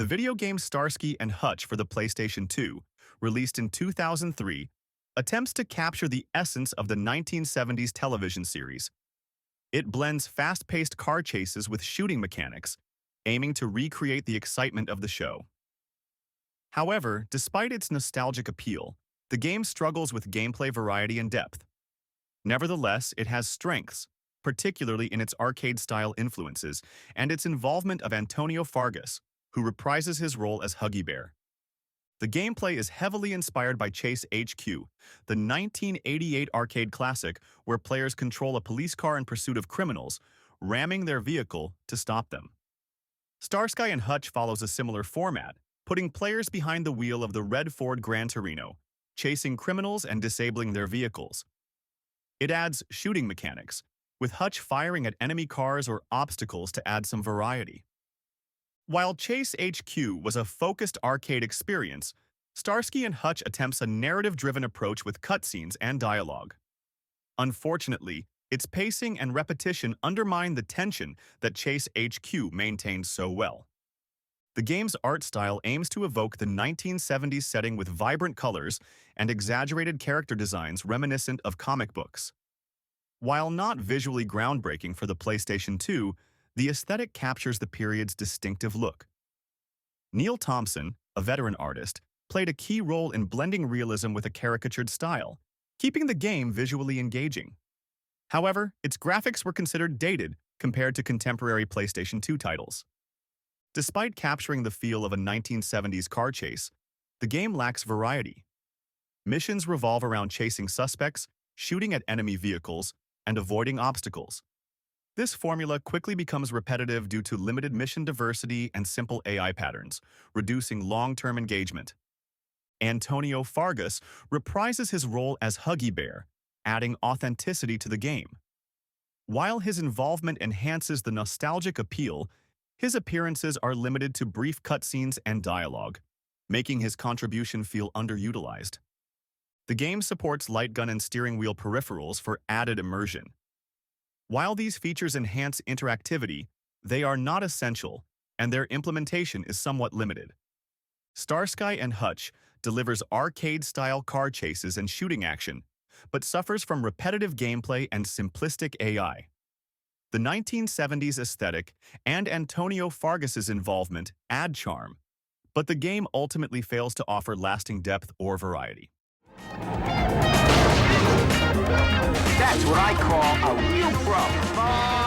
The video game Starsky and Hutch for the PlayStation 2, released in 2003, attempts to capture the essence of the 1970s television series. It blends fast-paced car chases with shooting mechanics, aiming to recreate the excitement of the show. However, despite its nostalgic appeal, the game struggles with gameplay variety and depth. Nevertheless, it has strengths, particularly in its arcade-style influences and its involvement of Antonio Fargas, who reprises his role as Huggy Bear. The gameplay is heavily inspired by Chase HQ, the 1988 arcade classic where players control a police car in pursuit of criminals, ramming their vehicle to stop them. Starsky and Hutch follows a similar format, putting players behind the wheel of the red Ford Gran Torino, chasing criminals and disabling their vehicles. It adds shooting mechanics, with Hutch firing at enemy cars or obstacles to add some variety. While Chase HQ was a focused arcade experience, Starsky and Hutch attempts a narrative-driven approach with cutscenes and dialogue. Unfortunately, its pacing and repetition undermine the tension that Chase HQ maintains so well. The game's art style aims to evoke the 1970s setting with vibrant colors and exaggerated character designs reminiscent of comic books. While not visually groundbreaking for the PlayStation 2, the aesthetic captures the period's distinctive look. Neil Thompson, a veteran artist, played a key role in blending realism with a caricatured style, keeping the game visually engaging. However, its graphics were considered dated compared to contemporary PlayStation 2 titles. Despite capturing the feel of a 1970s car chase, the game lacks variety. Missions revolve around chasing suspects, shooting at enemy vehicles, and avoiding obstacles. This formula quickly becomes repetitive due to limited mission diversity and simple AI patterns, reducing long-term engagement. Antonio Fargas reprises his role as Huggy Bear, adding authenticity to the game. While his involvement enhances the nostalgic appeal, his appearances are limited to brief cutscenes and dialogue, making his contribution feel underutilized. The game supports light gun and steering wheel peripherals for added immersion. While these features enhance interactivity, they are not essential, and their implementation is somewhat limited. Starsky and Hutch delivers arcade-style car chases and shooting action, but suffers from repetitive gameplay and simplistic AI. The 1970s aesthetic and Antonio Fargas's involvement add charm, but the game ultimately fails to offer lasting depth or variety. That's what I call a real pro.